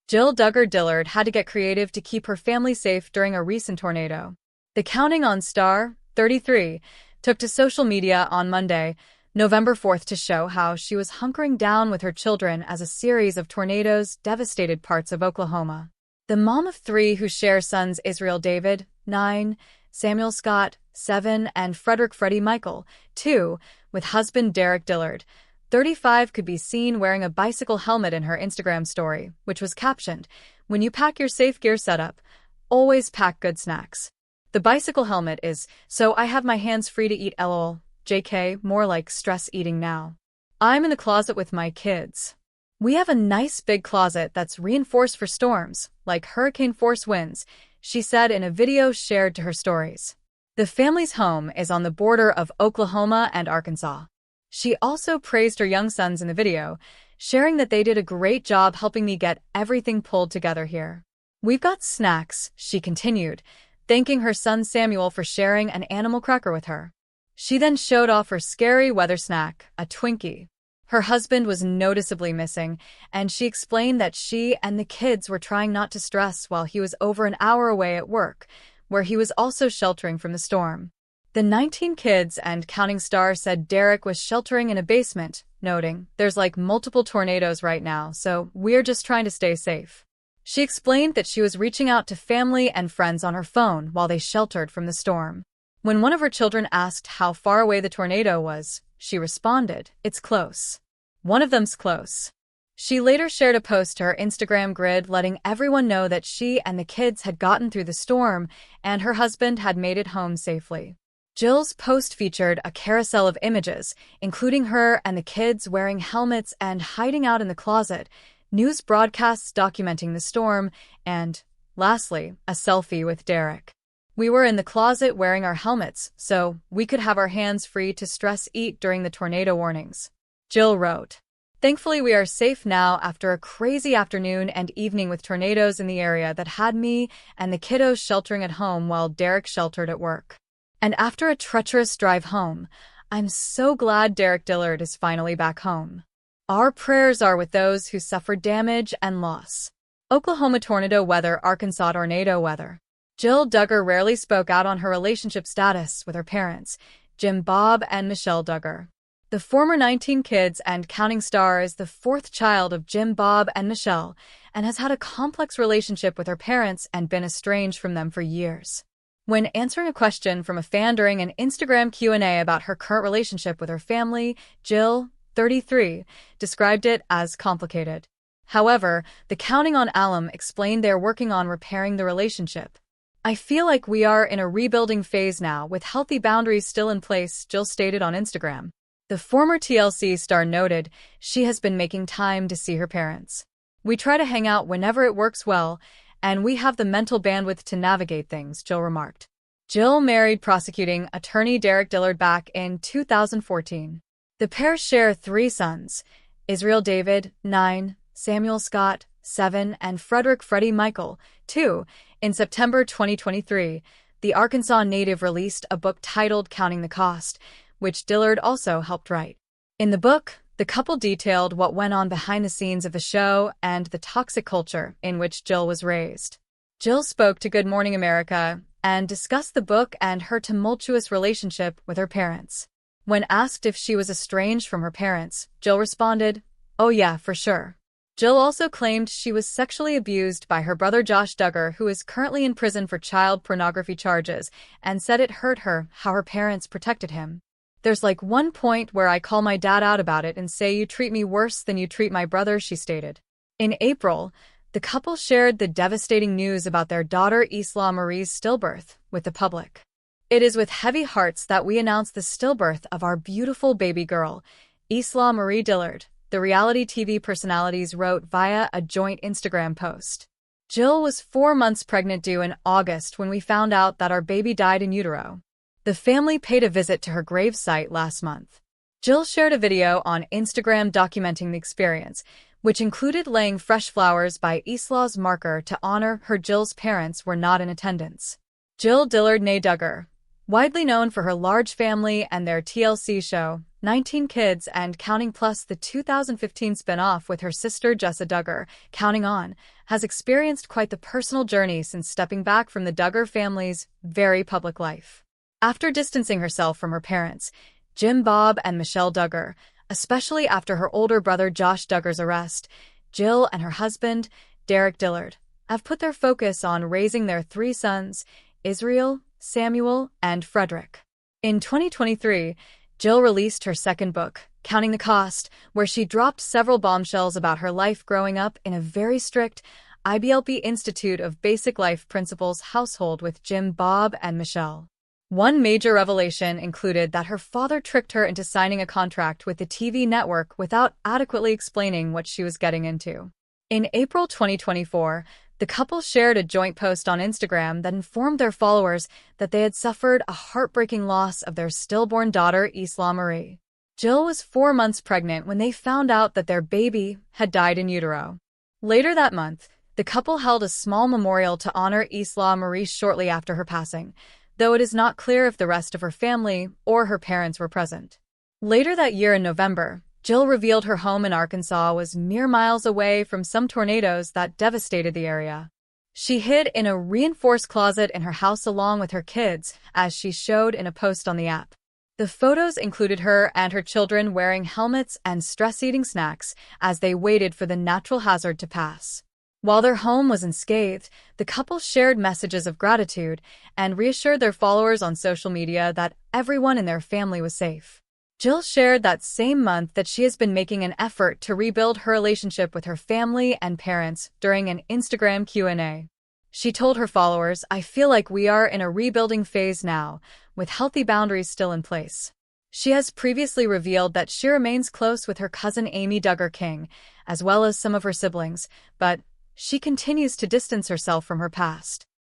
Duggar Dillard had to get creative to keep her family safe during a recent tornado. The Counting On star, 33, took to social media on Monday, November 4th to show how she was hunkering down with her children as a series of tornadoes devastated parts of Oklahoma. The mom of three who share sons Israel David, 9, Samuel Scott, 7, and Frederick Freddie Michael, 2, with husband Derek Dillard, 35, could be seen wearing a bicycle helmet in her Instagram story, which was captioned, "When you pack your safe gear setup, always pack good snacks." The bicycle helmet is, "So I have my hands free to eat lol, JK, more like stress eating now. I'm in the closet with my kids. We have a nice big closet that's reinforced for storms, like hurricane force winds," she said in a video shared to her stories. The family's home is on the border of Oklahoma and Arkansas. She also praised her young sons in the video, sharing that they did a great job helping me get everything pulled together here. "We've got snacks," she continued, thanking her son Samuel for sharing an animal cracker with her. She then showed off her scary weather snack, a Twinkie. Her husband was noticeably missing, and she explained that she and the kids were trying not to stress while he was over an hour away at work, where he was also sheltering from the storm. The 19 kids and counting star said Derek was sheltering in a basement, noting, "There's like multiple tornadoes right now, so we're just trying to stay safe." She explained that she was reaching out to family and friends on her phone while they sheltered from the storm. When one of her children asked how far away the tornado was, she responded, "It's close. One of them's close." She later shared a post to her Instagram grid letting everyone know that she and the kids had gotten through the storm and her husband had made it home safely. Jill's post featured a carousel of images, including her and the kids wearing helmets and hiding out in the closet, news broadcasts documenting the storm, and, lastly, a selfie with Derek. "We were in the closet wearing our helmets, so we could have our hands free to stress eat during the tornado warnings," Jill wrote. "Thankfully, we are safe now after a crazy afternoon and evening with tornadoes in the area that had me and the kiddos sheltering at home while Derek sheltered at work. And after a treacherous drive home, I'm so glad Derek Dillard is finally back home. Our prayers are with those who suffered damage and loss." Oklahoma tornado weather, Arkansas tornado weather. Jill Duggar rarely spoke out on her relationship status with her parents, Jim Bob and Michelle Duggar. The former 19 kids and counting star is the fourth child of Jim Bob and Michelle and has had a complex relationship with her parents and been estranged from them for years. When answering a question from a fan during an Instagram Q&A about her current relationship with her family, Jill, 33, described it as complicated. However, the Counting On alum explained they're working on repairing the relationship. "I feel like we are in a rebuilding phase now with healthy boundaries still in place," Jill stated on Instagram. The former TLC star noted she has been making time to see her parents. "We try to hang out whenever it works well, and we have the mental bandwidth to navigate things," Jill remarked. Jill married prosecuting attorney Derek Dillard back in 2014. The pair share 3 sons, Israel David, 9, Samuel Scott, 7, and Frederick Freddie Michael, 2. In September 2023, the Arkansas native released a book titled Counting the Cost, which Dillard also helped write. In the book, the couple detailed what went on behind the scenes of the show and the toxic culture in which Jill was raised. Jill spoke to Good Morning America and discussed the book and her tumultuous relationship with her parents. When asked if she was estranged from her parents, Jill responded, "Oh yeah, for sure." Jill also claimed she was sexually abused by her brother Josh Duggar, who is currently in prison for child pornography charges, and said it hurt her how her parents protected him. "There's like one point where I call my dad out about it and say you treat me worse than you treat my brother," she stated. In April, the couple shared the devastating news about their daughter Isla Marie's stillbirth with the public. "It is with heavy hearts that we announce the stillbirth of our beautiful baby girl, Isla Marie Dillard," the reality TV personalities wrote via a joint Instagram post. "Jill was 4 months pregnant due in August when we found out that our baby died in utero." The family paid a visit to her gravesite last month. Jill shared a video on Instagram documenting the experience, which included laying fresh flowers by Isla's marker to honor her. Jill's parents were not in attendance. Jill Dillard née Duggar, Widely known for her large family and their TLC show, 19 Kids and Counting, plus the 2015 spin-off with her sister Jessa Duggar, Counting On, has experienced quite the personal journey since stepping back from the Duggar family's very public life. After distancing herself from her parents, Jim Bob and Michelle Duggar, especially after her older brother Josh Duggar's arrest, Jill and her husband, Derek Dillard, have put their focus on raising their 3 sons, Israel, Samuel, and Frederick. In 2023, Jill released her second book, Counting the Cost, where she dropped several bombshells about her life growing up in a very strict IBLP Institute of Basic Life Principles household with Jim Bob and Michelle. One major revelation included that her father tricked her into signing a contract with the TV network without adequately explaining what she was getting into. In April 2024, the couple shared a joint post on Instagram that informed their followers that they had suffered a heartbreaking loss of their stillborn daughter, Isla Marie. Jill was 4 months pregnant when they found out that their baby had died in utero. Later that month, the couple held a small memorial to honor Isla Marie shortly after her passing, though it is not clear if the rest of her family or her parents were present. Later that year in November, Jill revealed her home in Arkansas was mere miles away from some tornadoes that devastated the area. She hid in a reinforced closet in her house along with her kids, as she showed in a post on the app. The photos included her and her children wearing helmets and stress-eating snacks as they waited for the natural hazard to pass. While their home was unscathed, the couple shared messages of gratitude and reassured their followers on social media that everyone in their family was safe. Jill shared that same month that she has been making an effort to rebuild her relationship with her family and parents during an Instagram Q&A. She told her followers, "I feel like we are in a rebuilding phase now, with healthy boundaries still in place." She has previously revealed that she remains close with her cousin Amy Duggar King, as well as some of her siblings, but she continues to distance herself from her past.